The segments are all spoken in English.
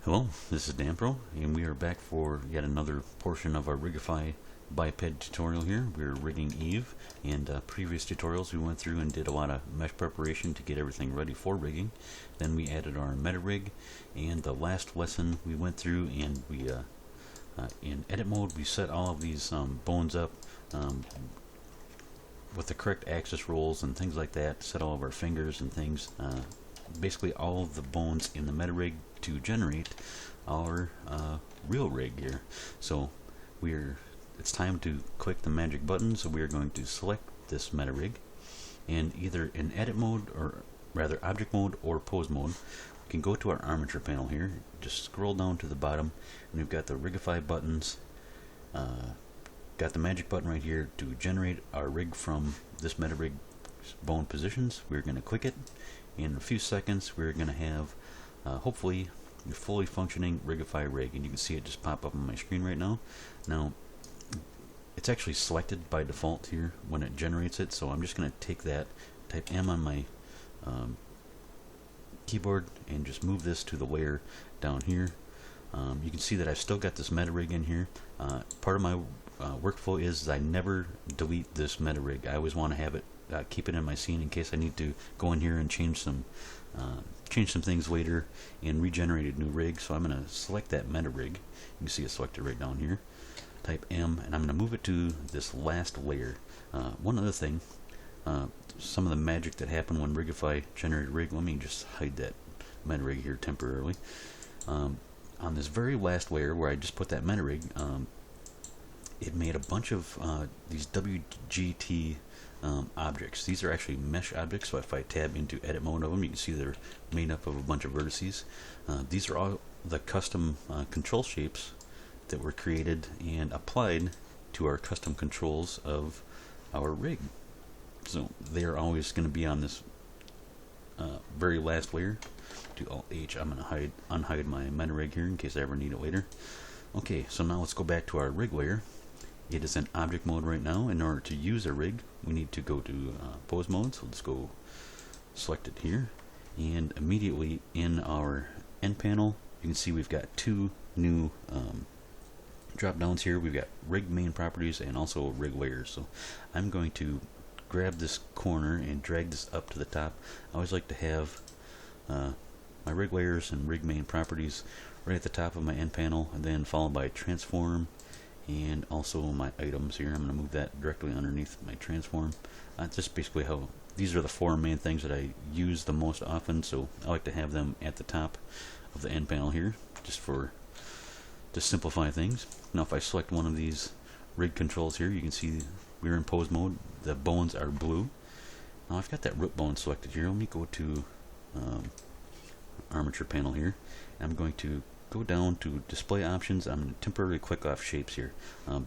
Hello, this is Danpro, and we are back for yet another portion of our Rigify biped tutorial here. We're rigging Eve, and previous tutorials we went through and did a lot of mesh preparation to get everything ready for rigging. Then we added our Metarig, and the last lesson we went through and we in edit mode we set all of these bones up with the correct axis rolls and things like that, set all of our fingers and things, basically all of the bones in the Metarig to generate our real rig here. So it's time to click the magic button, so we are going to select this Metarig, and either in edit mode, or rather object mode or pose mode, we can go to our armature panel here, just scroll down to the bottom, and we've got the Rigify buttons, got the magic button right here to generate our rig from this Metarig bone positions. We're going to click it. In a few seconds we're going to have hopefully a fully functioning Rigify rig, and you can see it just pop up on my screen right now. Now it's actually selected by default here when it generates it, so I'm just going to take that, type M on my keyboard, and just move this to the layer down here. You can see that I've still got this Metarig in here. Part of my workflow is I never delete this Metarig. I always want to have it, keep it in my scene in case I need to go in here and change some things later and regenerate a new rig. So I'm going to select that Metarig. You can see it selected right down here. Type M, and I'm going to move it to this last layer. One other thing, some of the magic that happened when Rigify generated rig, let me just hide that Metarig here temporarily. On this very last layer where I just put that Metarig, it made a bunch of these WGT objects. These are actually mesh objects, so if I tab into edit mode of them, you can see they're made up of a bunch of vertices. These are all the custom control shapes that were created and applied to our custom controls of our rig. So they are always going to be on this very last layer. Do Alt H. I'm going to unhide my Metarig here in case I ever need it later. Okay, so now let's go back to our rig layer. It is in object mode right now. In order to use a rig, we need to go to pose mode. So let's go select it here, and immediately in our end panel you can see we've got two new drop downs here. We've got rig main properties and also rig layers. So I'm going to grab this corner and drag this up to the top. I always like to have my rig layers and rig main properties right at the top of my end panel, and then followed by transform and also my items here. I'm going to move that directly underneath my transform. That's just basically how these are the four main things that I use the most often, so I like to have them at the top of the end panel here just to simplify things. Now if I select one of these rig controls here, you can see we're in pose mode. The bones are blue. Now I've got that root bone selected here. Let me go to armature panel here. I'm going to go down to display options. I'm going to temporarily click off shapes here.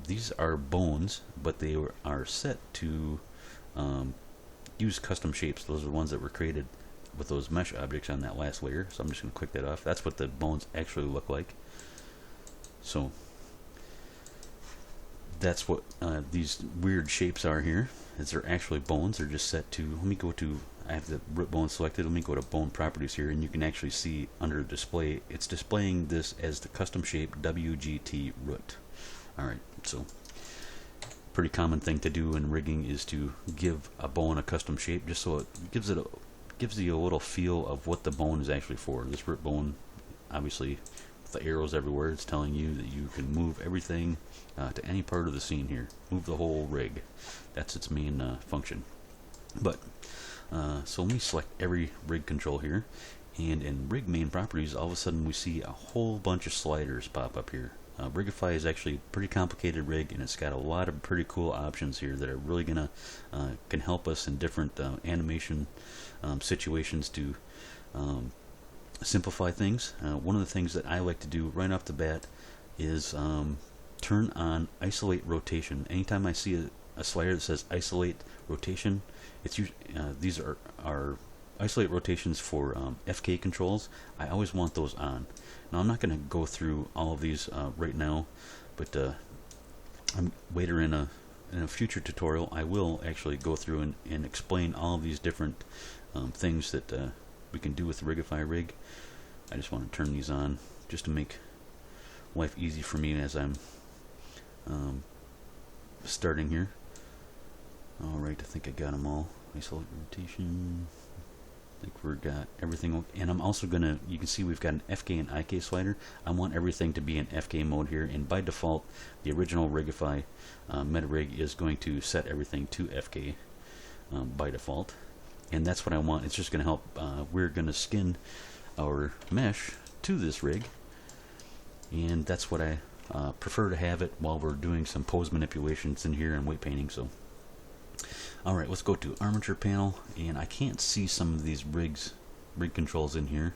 These are bones, but they are set to use custom shapes. Those are the ones that were created with those mesh objects on that last layer. So I'm just going to click that off. That's what the bones actually look like. So that's what these weird shapes are here. They're actually bones. They're just set to, let me go to, I have the root bone selected. Let me go to bone properties here, and you can actually see under display, it's displaying this as the custom shape WGT root. Alright, so pretty common thing to do in rigging is to give a bone a custom shape, just so it gives you a little feel of what the bone is actually for. This root bone, obviously with the arrows everywhere, it's telling you that you can move everything to any part of the scene here. Move the whole rig. That's its main function. But so let me select every rig control here, and in rig main properties, all of a sudden we see a whole bunch of sliders pop up here. Rigify is actually a pretty complicated rig, and it's got a lot of pretty cool options here that are really gonna can help us in different animation situations to simplify things. One of the things that I like to do right off the bat is turn on isolate rotation. Anytime I see a slider that says isolate rotation, it's these are isolate rotations for FK controls. I always want those on. Now I'm not going to go through all of these right now, but later in a future tutorial I will actually go through and explain all of these different things that we can do with the Rigify rig. I just want to turn these on just to make life easy for me as I'm starting here. Alright, I think I got them all. Isolate rotation. I think we've got everything. And I'm also gonna, you can see we've got an FK and IK slider. I want everything to be in FK mode here, and by default the original Rigify Metarig is going to set everything to FK by default, and that's what I want. It's just gonna help. We're gonna skin our mesh to this rig, and that's what I prefer to have it while we're doing some pose manipulations in here and weight painting. So alright, let's go to Armature Panel, and I can't see some of these rig controls in here.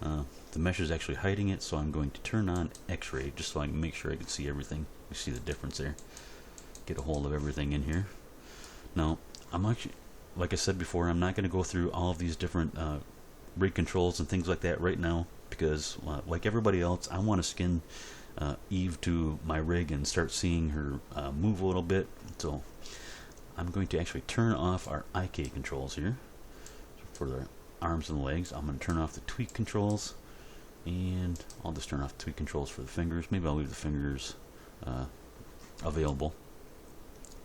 The mesh is actually hiding it, so I'm going to turn on X-ray just so I can make sure I can see everything. You see the difference there. Get a hold of everything in here. Now, I'm actually, like I said before, I'm not going to go through all of these different rig controls and things like that right now, because like everybody else, I want to skin Eve to my rig and start seeing her move a little bit. So I'm going to actually turn off our IK controls here for the arms and legs. I'm going to turn off the tweak controls, and I'll just turn off the tweak controls for the fingers. Maybe I'll leave the fingers available,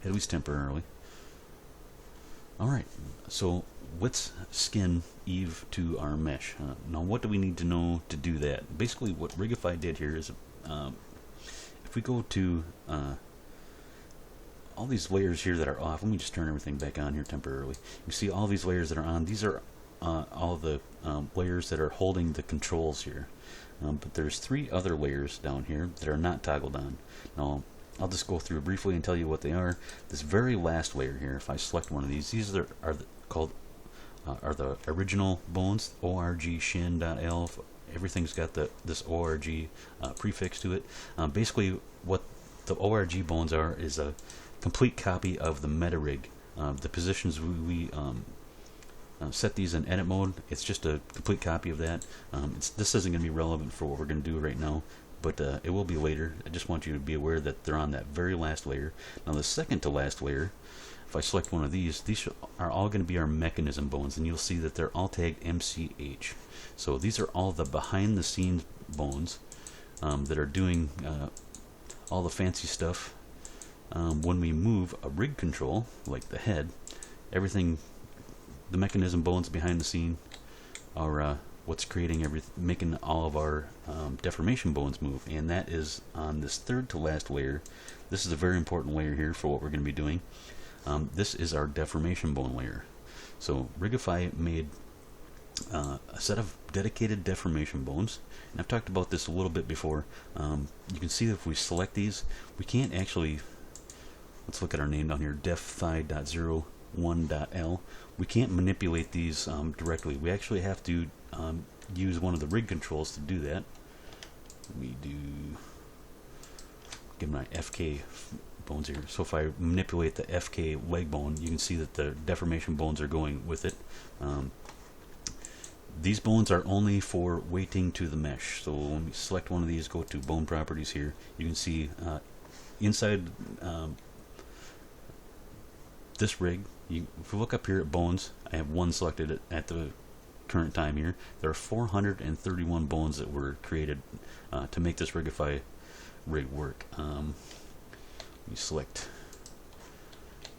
at least temporarily. Alright, so let's skin Eve to our mesh. Now what do we need to know to do that? Basically what Rigify did here is, if we go to all these layers here that are off, let me just turn everything back on here temporarily. You see all these layers that are on, these are all the layers that are holding the controls here. But there's 3 other layers down here that are not toggled on. Now I'll just go through briefly and tell you what they are. This very last layer here, if I select one of these are the original bones, org shin.l. Everything's got this org prefix to it. Basically what the org bones are is a complete copy of the Metarig. The positions we set these in edit mode, it's just a complete copy of that. This isn't going to be relevant for what we're going to do right now, but it will be later. I just want you to be aware that they're on that very last layer. Now the second to last layer, if I select one of these are all going to be our mechanism bones, and you'll see that they're all tagged MCH. So these are all the behind the scenes bones that are doing all the fancy stuff. When we move a rig control, like the head, everything, the mechanism bones behind the scene are what's creating making all of our deformation bones move, and that is on this third to last layer. This is a very important layer here for what we're going to be doing. This is our deformation bone layer. So Rigify made a set of dedicated deformation bones, and I've talked about this a little bit before. You can see that if we select these, we can't actually, let's look at our name down here, def5.01.l. We can't manipulate these directly. We actually have to use one of the rig controls to do that. We give my FK bones here. So if I manipulate the FK leg bone, you can see that the deformation bones are going with it. These bones are only for weighting to the mesh. So when we select one of these, go to bone properties here, you can see inside this rig, if you look up here at bones, I have one selected at the current time here. There are 431 bones that were created to make this Rigify rig work. We select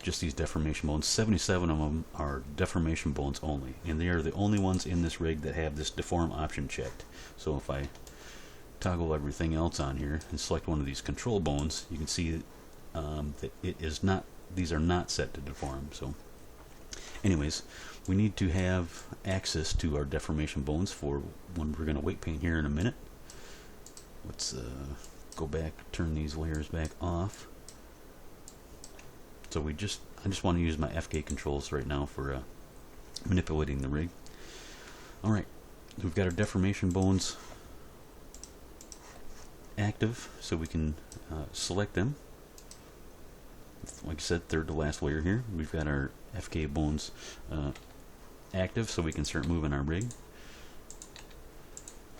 just these deformation bones. 77 of them are deformation bones only, and they are the only ones in this rig that have this deform option checked. So if I toggle everything else on here and select one of these control bones, you can see that it is not, these are not set to deform. So anyways, we need to have access to our deformation bones for when we're going to weight paint here in a minute. Let's go back, turn these layers back off. So I just want to use my FK controls right now for manipulating the rig. Alright, we've got our deformation bones active, so we can select them. Like I said, third to last layer here. We've got our FK bones active, so we can start moving our rig.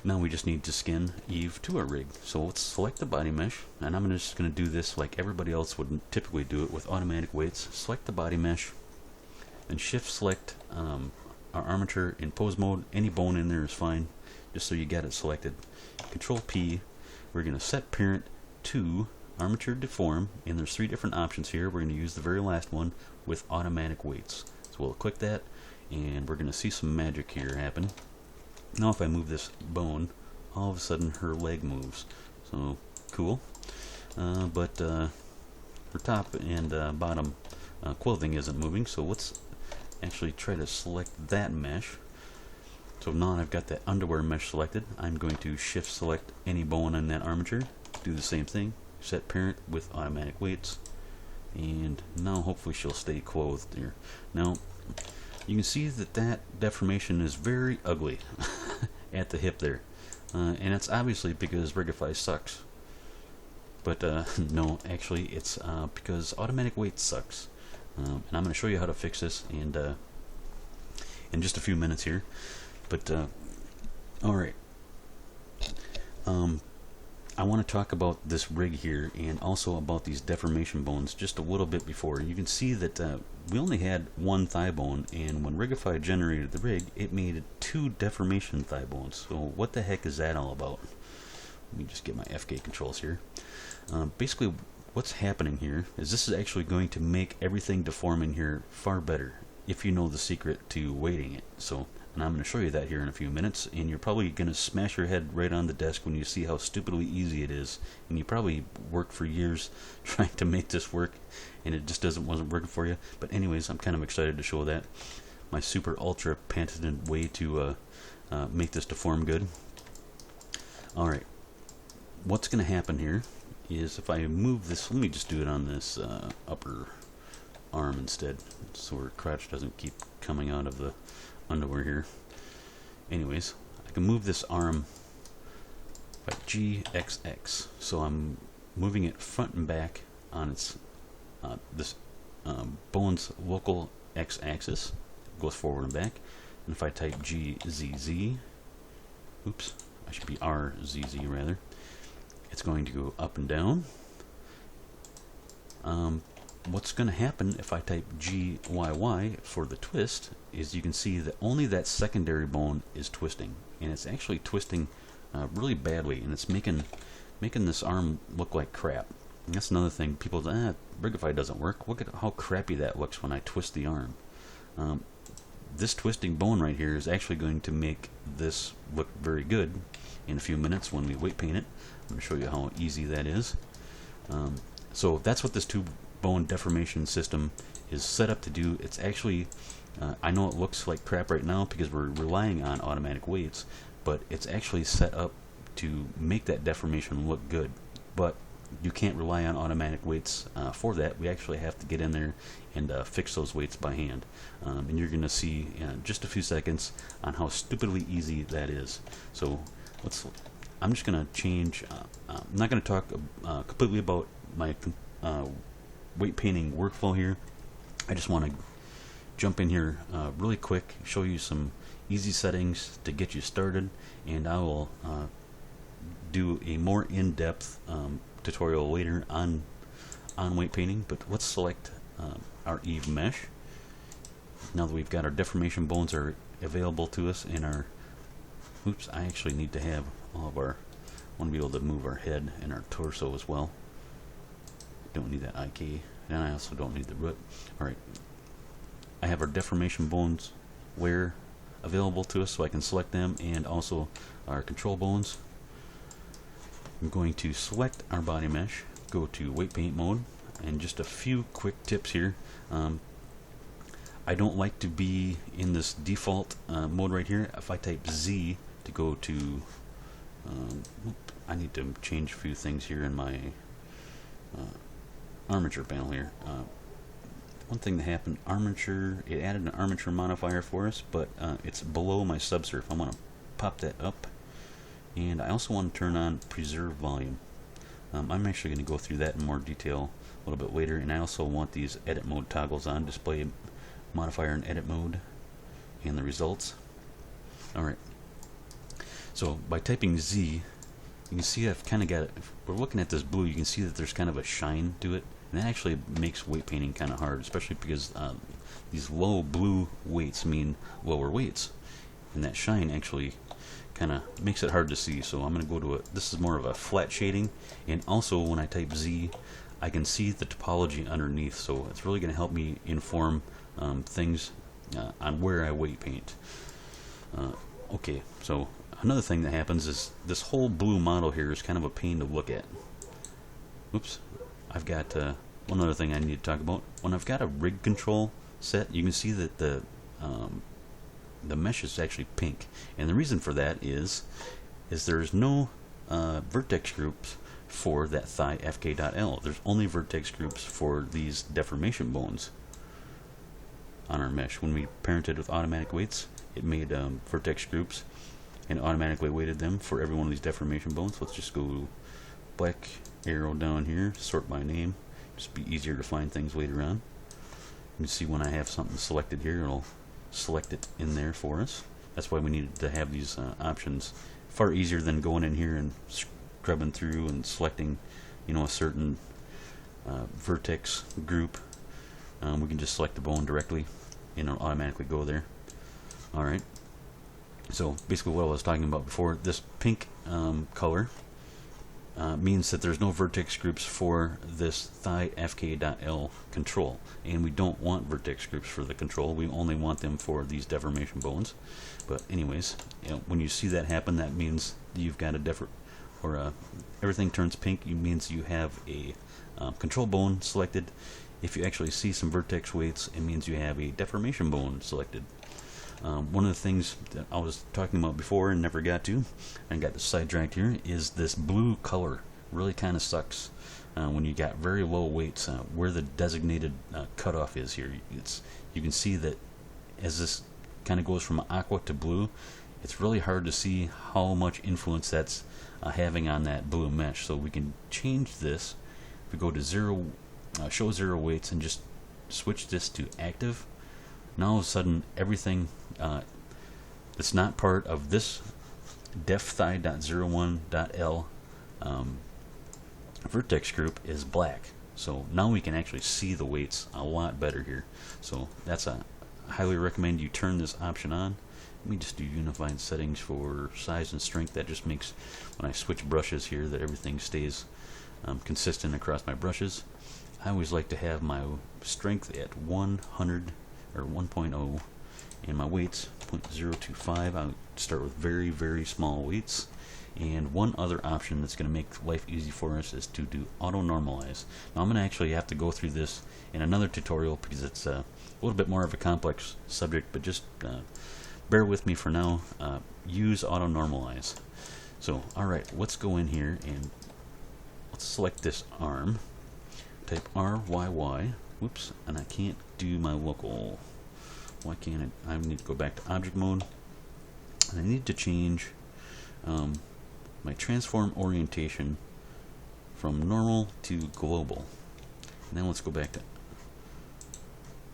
Now we just need to skin Eve to our rig. So let's select the body mesh, and I'm just going to do this like everybody else would typically do it with automatic weights. Select the body mesh and shift select our armature in pose mode. Any bone in there is fine. just so you got it selected. Control P, we're going to set parent to Armature Deform, and there's 3 different options here. We're going to use the very last one with automatic weights. So we'll click that, and we're going to see some magic here happen. Now if I move this bone, all of a sudden her leg moves. So cool. But her top and bottom clothing isn't moving, so let's actually try to select that mesh. So now I've got that underwear mesh selected. I'm going to shift select any bone on that armature, do the same thing, set parent with automatic weights, and now hopefully she'll stay clothed here. Now you can see that that deformation is very ugly at the hip there, and it's obviously because Rigify sucks. But no, actually it's because automatic weight sucks. And I'm going to show you how to fix this and in just a few minutes here. But alright, I want to talk about this rig here and also about these deformation bones just a little bit before. You can see that we only had 1 thigh bone, and when Rigify generated the rig, it made 2 deformation thigh bones. So what the heck is that all about? Let me just get my FK controls here. Basically what's happening here is this is actually going to make everything deform in here far better if you know the secret to weighting it. So, and I'm going to show you that here in a few minutes, and you're probably going to smash your head right on the desk when you see how stupidly easy it is, and you probably worked for years trying to make this work and it just wasn't working for you. But anyways, I'm kind of excited to show that, my super ultra patented way to make this deform good. Alright, what's going to happen here is if I move this, let me just do it on this upper arm instead, so her crotch doesn't keep coming out of the underwear here. Anyways, I can move this arm by GXX, so I'm moving it front and back on its this bone's local x-axis, goes forward and back. And if I type GZZ, oops, I should be RZZ rather, it's going to go up and down. What's going to happen if I type GYY for the twist is you can see that only that secondary bone is twisting, and it's actually twisting really badly, and it's making this arm look like crap. And that's another thing. People say, Rigify doesn't work. Look at how crappy that looks when I twist the arm. This twisting bone right here is actually going to make this look very good in a few minutes when we weight paint it. I'm going to show you how easy that is. So that's what this 2-bone deformation system is set up to do. It's actually, I know it looks like crap right now because we're relying on automatic weights, but it's actually set up to make that deformation look good. But you can't rely on automatic weights for that. We actually have to get in there and fix those weights by hand. And you're going to see in just a few seconds on how stupidly easy that is. So I'm just going to change, I'm not going to talk completely about my weight painting workflow here. I just want to jump in here really quick, show you some easy settings to get you started, and I will do a more in-depth tutorial later on weight painting. But let's select our Eve mesh. Now that we've got our deformation bones are available to us in our, oops, I actually need to have all of our, I want to be able to move our head and our torso as well. Don't need that IK, and I also don't need the root. Alright, I have our deformation bones layer available to us, so I can select them, and also our control bones. I'm going to select our body mesh, go to weight paint mode, and just a few quick tips here. I don't like to be in this default mode right here. If I type Z to go to, I need to change a few things here in my Armature panel here. One thing that happened, Armature, it added an Armature Modifier for us, but it's below my subsurf. I want to pop that up, and I also want to turn on preserve volume. I'm actually going to go through that in more detail a little bit later, and I also want these edit mode toggles on, display modifier and edit mode, and the results. Alright, so by typing Z, you can see I've kind of got it. If we're looking at this blue, you can see that there's kind of a shine to it, and that actually makes weight painting kind of hard, especially because these low blue weights mean lower weights, and that shine actually kind of makes it hard to see. So I'm going to go to this is more of a flat shading, and also when I type Z, I can see the topology underneath, so it's really going to help me inform things on where I weight paint. Okay, so another thing that happens is this whole blue model here is kind of a pain to look at. Oops, I've got one other thing I need to talk about. When I've got a rig control set, you can see that the mesh is actually pink, and the reason for that is there's no vertex groups for that thigh fk.l. There's only vertex groups for these deformation bones on our mesh. When we parented with automatic weights, it made vertex groups and automatically weighted them for every one of these deformation bones. Let's just go black arrow down here, sort by name, just be easier to find things later on. You can see when I have something selected here, it'll select it in there for us. That's why we needed to have these options. Far easier than going in here and scrubbing through and selecting, you know, a certain vertex group. We can just select the bone directly and it'll automatically go there. Alright, so basically what I was talking about before, this pink color means that there's no vertex groups for this thigh fk.l control, and we don't want vertex groups for the control. We only want them for these deformation bones. But anyways, you know, when you see that happen, that means you've got a everything turns pink. It means you have a control bone selected. If you actually see some vertex weights, it means you have a deformation bone selected. One of the things that I was talking about before and never got to, and got sidetracked here, is this blue color. Really kind of sucks when you got very low weights. Where the designated cutoff is here, you can see that as this kind of goes from aqua to blue, it's really hard to see how much influence that's having on that blue mesh. So we can change this. If we go to zero, show zero weights, and just switch this to active, now all of a sudden everything that's not part of this def_thigh.01.l vertex group is black. So now we can actually see the weights a lot better here. So that's I highly recommend you turn this option on. Let me just do unified settings for size and strength. That just makes, when I switch brushes here, that everything stays consistent across my brushes. I always like to have my strength at 100 or 1.0 and my weights 0.025. I'll start with very, very small weights. And one other option that's going to make life easy for us is to do auto normalize. Now I'm going to actually have to go through this in another tutorial because it's a little bit more of a complex subject, but just bear with me for now. Use auto normalize. So alright, let's go in here and let's select this arm, type RYY. Whoops, and I can't do my local. Why can't I need to go back to object mode, and I need to change my transform orientation from normal to global. And then let's go back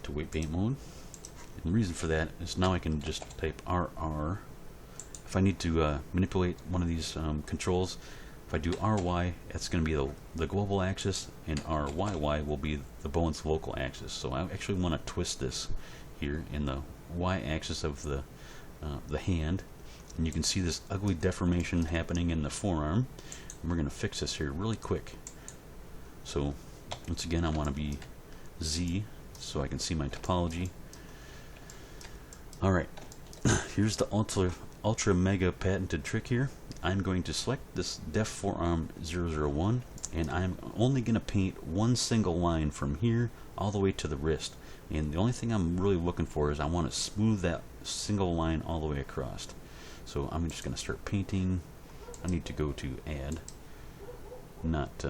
to weight paint mode. And the reason for that is now I can just type RR. If I need to manipulate one of these controls, if I do RY, it's going to be the global axis, and RYY will be the bone's local axis. So I actually want to twist this here in the Y axis of the hand, and you can see this ugly deformation happening in the forearm. And we're going to fix this here really quick. So once again, I want to be Z so I can see my topology. Alright, here's the ultra mega patented trick here. I'm going to select this def forearm 001, and I'm only going to paint one single line from here all the way to the wrist. And the only thing I'm really looking for is I want to smooth that single line all the way across. So I'm just going to start painting. I need to go to add, not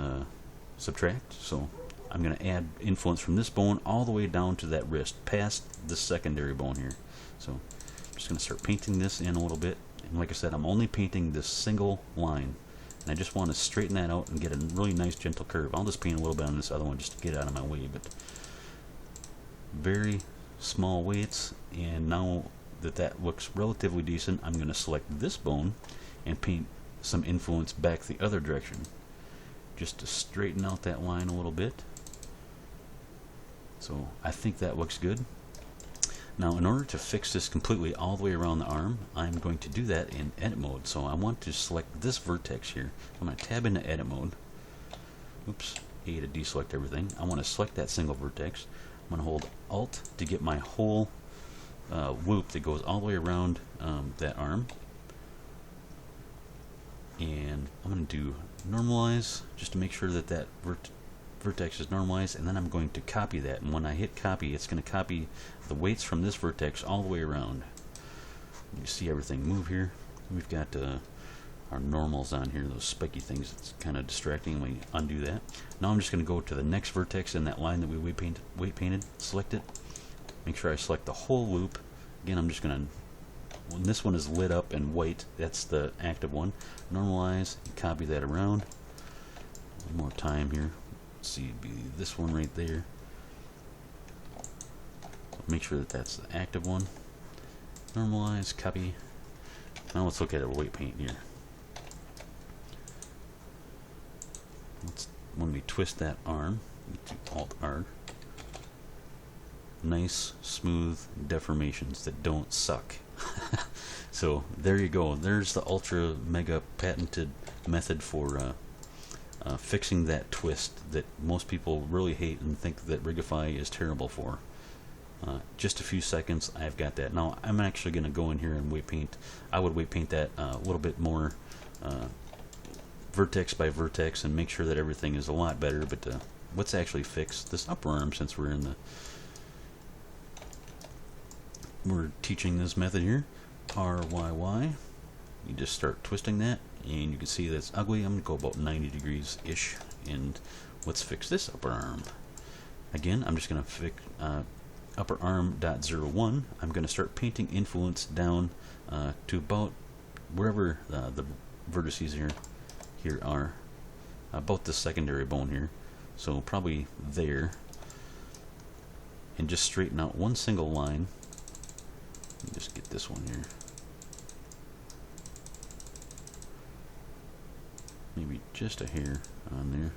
subtract. So I'm going to add influence from this bone all the way down to that wrist, past the secondary bone here. So I'm just going to start painting this in a little bit. And like I said, I'm only painting this single line, and I just want to straighten that out and get a really nice gentle curve. I'll just paint a little bit on this other one just to get it out of my way, but very small weights. And now that that looks relatively decent, I'm going to select this bone and paint some influence back the other direction just to straighten out that line a little bit. So I think that looks good. Now, in order to fix this completely all the way around the arm, I'm going to do that in edit mode. So I want to select this vertex here. I'm going to tab into edit mode. Oops, A to deselect everything. I want to select that single vertex. I'm going to hold Alt to get my whole loop that goes all the way around that arm. And I'm going to do Normalize just to make sure that that vertex is normalized, and then I'm going to copy that, and when I hit copy, it's going to copy the weights from this vertex all the way around. You see everything move here. We've got our normals on here, those spiky things. It's kind of distracting. We undo that. Now I'm just going to go to the next vertex in that line that we weight painted, select it, make sure I select the whole loop. Again, I'm just going to, when this one is lit up in white, that's the active one. Normalize, and copy that around. One more time here. Let's see, it'd be this one right there. So make sure that that's the active one. Normalize, copy. Now let's look at our weight paint here. When we twist that arm, we do Alt R. Nice, smooth deformations that don't suck. So there you go. There's the ultra mega patented method for fixing that twist that most people really hate and think that Rigify is terrible for. Just a few seconds, I've got that. Now I'm actually going to go in here and weight paint. I would weight paint that a little bit more vertex by vertex and make sure that everything is a lot better. But let's actually fix this upper arm, since we're teaching this method here. RYY. You just start twisting that, and you can see that's ugly. I'm going to go about 90 degrees ish, and let's fix this upper arm. Again, I'm just going to fix upper arm .01. I'm going to start painting influence down to about wherever the vertices here are, about the secondary bone here. So probably there, and just straighten out one single line. Just get this one here. Maybe just a hair on there.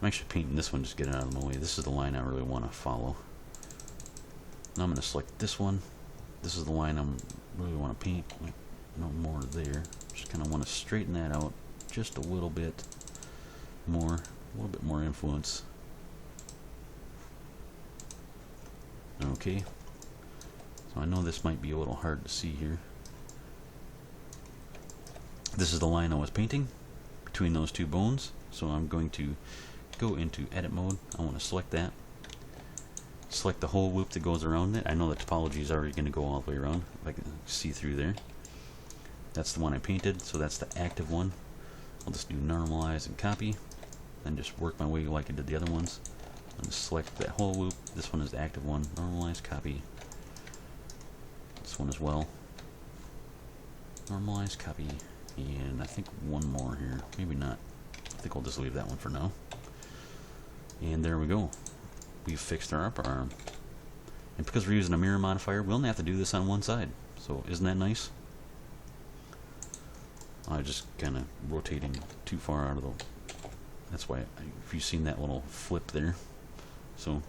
I'm actually painting this one just to get it out of my way. This is the line I really want to follow. Now I'm going to select this one. This is the line I really want to paint. Like, no more there. Just kind of want to straighten that out just a little bit more. A little bit more influence. Okay. So I know this might be a little hard to see here. This is the line I was painting between those two bones. So I'm going to go into edit mode. I want to select that. Select the whole loop that goes around it. I know the topology is already going to go all the way around. If I can see through there. That's the one I painted, so that's the active one. I'll just do normalize and copy, and just work my way like I did the other ones. And select that whole loop. This one is the active one. Normalize, copy. This one as well. Normalize, copy, and I think one more here. Maybe not. I think I'll just leave that one for now. And there we go. We've fixed our upper arm. And because we're using a mirror modifier, we only have to do this on one side. So isn't that nice? I just kind of rotating too far out of the... That's why, if you've seen that little flip there. So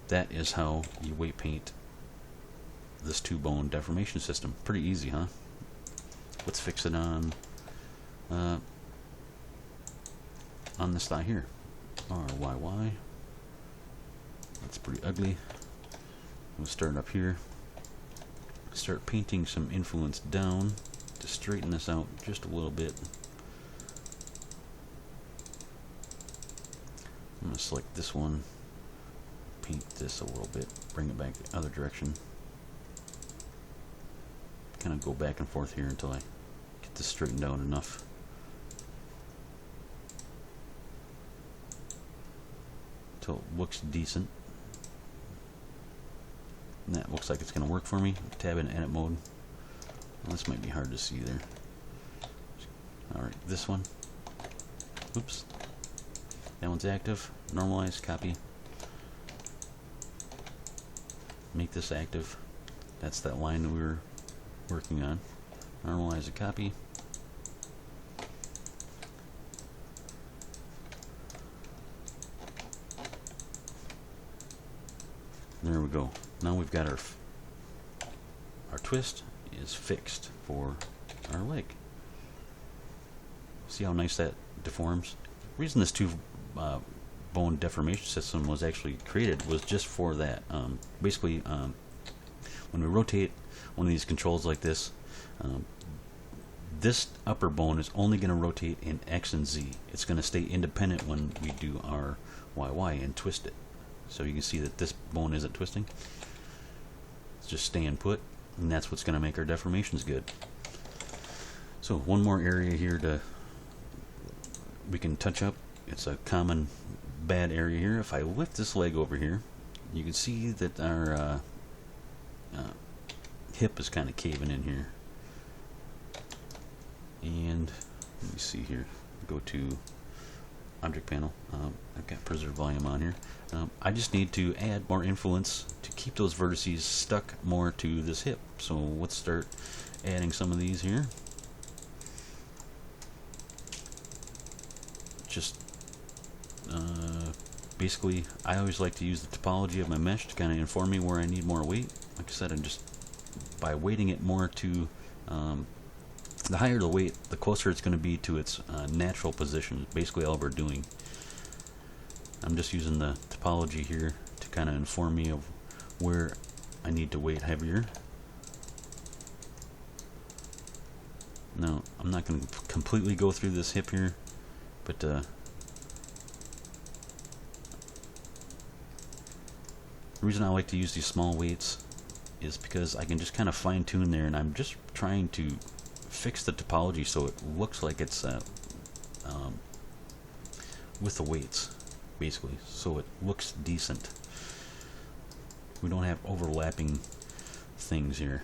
that is how you weight paint this two-bone deformation system. Pretty easy, huh? Let's fix it on this thigh here. RYY. That's pretty ugly. We'll start up here. Start painting some influence down to straighten this out just a little bit. I'm going to select this one, paint this a little bit, bring it back the other direction. Kind of go back and forth here until I get this straightened out enough. Until it looks decent. And that looks like it's going to work for me. Tab in edit mode. Well, this might be hard to see there. Alright, this one. Oops. That one's active. Normalize, copy. Make this active. That's that line that we were working on. Normalize a copy. There we go. Now we've got our twist is fixed for our leg. See how nice that deforms? The reason this two bone deformation system was actually created was just for that. Basically, when we rotate one of these controls like this, this upper bone is only going to rotate in X and Z. It's going to stay independent when we do our YY and twist it. So you can see that this bone isn't twisting. It's just staying put, and that's what's going to make our deformations good. So one more area here we can touch up. It's a common bad area here. If I lift this leg over here, you can see that our hip is kind of caving in here. And let me see here. Go to Object Panel. I've got Preserve Volume on here. I just need to add more influence to keep those vertices stuck more to this hip. So let's start adding some of these here. Just basically, I always like to use the topology of my mesh to kind of inform me where I need more weight. Like I said, I'm just by weighting it more to the higher the weight, the closer it's going to be to its natural position. Basically all we're doing. I'm just using the topology here to kind of inform me of where I need to weight heavier. Now, I'm not going to completely go through this hip here, but the reason I like to use these small weights is because I can just kind of fine tune there, and I'm just trying to fix the topology so it looks like it's with the weights, basically, so it looks decent. We don't have overlapping things here.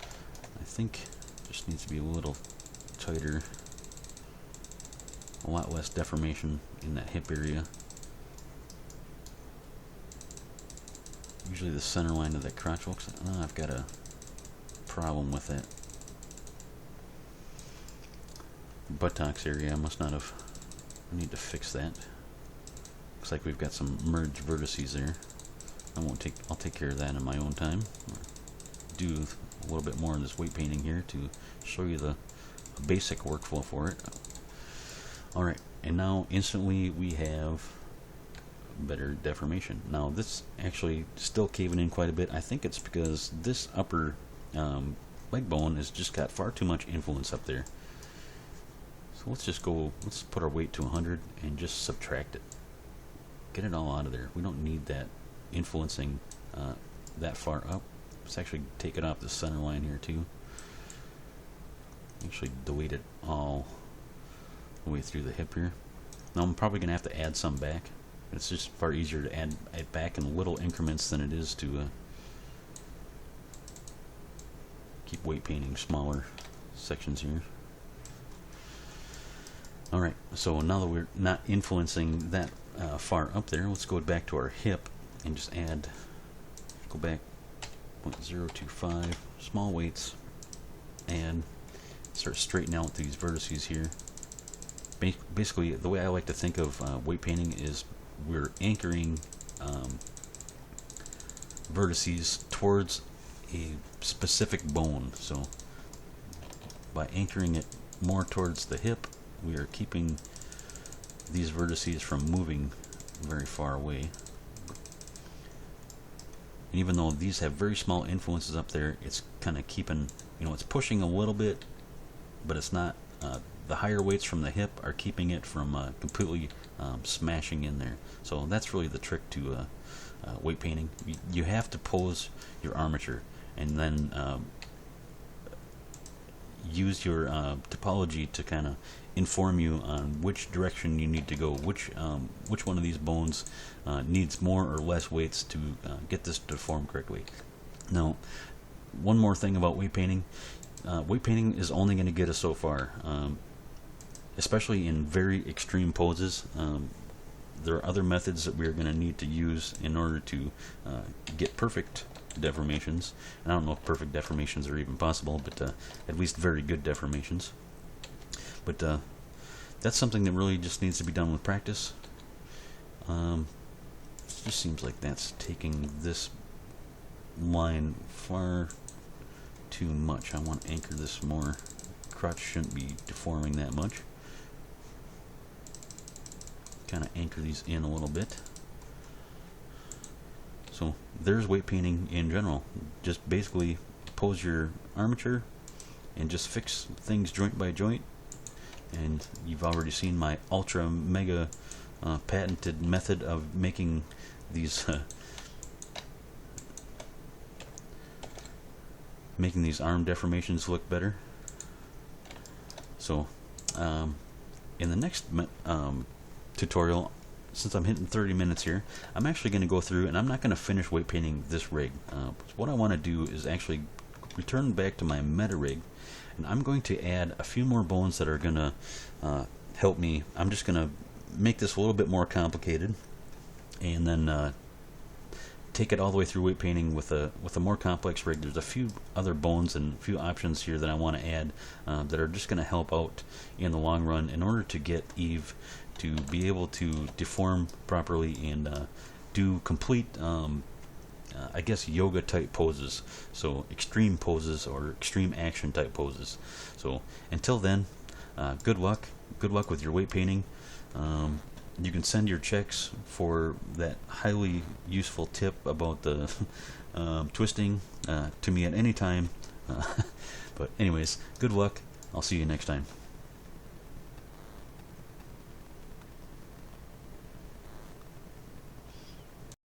I think it just needs to be a little tighter, a lot less deformation in that hip area. Usually the center line of that crotch looks like, I've got a problem with that. Buttocks area, I must not have, I need to fix that. Looks like we've got some merged vertices there. I'll take care of that in my own time. Do a little bit more of this weight painting here to show you the basic workflow for it. Alright, and now instantly we have better deformation. Now this actually still caving in quite a bit. I think it's because this upper leg bone has just got far too much influence up there. So let's put our weight to 100 and just subtract it. Get it all out of there. We don't need that influencing that far up. Let's actually take it off the center line here too. Actually delete it all the way through the hip here. Now I'm probably going to have to add some back. It's just far easier to add it back in little increments than it is to keep weight painting smaller sections here. Alright, so now that we're not influencing that far up there, let's go back to our hip and just add, go back 0.025, small weights, and start straightening out these vertices here. Basically, the way I like to think of weight painting is we're anchoring vertices towards a specific bone. So by anchoring it more towards the hip, we are keeping these vertices from moving very far away. And even though these have very small influences up there, it's kind of keeping, it's pushing a little bit, but it's not, the higher weights from the hip are keeping it from completely smashing in there. So that's really the trick to weight painting. You have to pose your armature and then use your topology to kind of inform you on which direction you need to go, which one of these bones needs more or less weights to get this to form correctly. Now, one more thing about weight painting. Weight painting is only going to get us so far, especially in very extreme poses. There are other methods that we're going to need to use in order to get perfect deformations. And I don't know if perfect deformations are even possible, but at least very good deformations. But that's something that really just needs to be done with practice. It just seems like that's taking this line far too much. I want to anchor this more. Crotch shouldn't be deforming that much. Kind of anchor these in a little bit. So there's weight painting in general. Just basically pose your armature and just fix things joint by joint. And you've already seen my ultra mega patented method of making these making these arm deformations look better. So in the next tutorial, since I'm hitting 30 minutes here, I'm actually going to go through, and I'm not going to finish weight painting this rig. What I want to do is actually return back to my Metarig, and I'm going to add a few more bones that are going to help me. I'm just going to make this a little bit more complicated, and then take it all the way through weight painting with a more complex rig. There's a few other bones and a few options here that I want to add that are just going to help out in the long run in order to get Eve to be able to deform properly and do complete I guess yoga type poses, so extreme poses or extreme action type poses. So until then, good luck with your weight painting. You can send your checks for that highly useful tip about the twisting to me at any time. But anyways, good luck. I'll see you next time.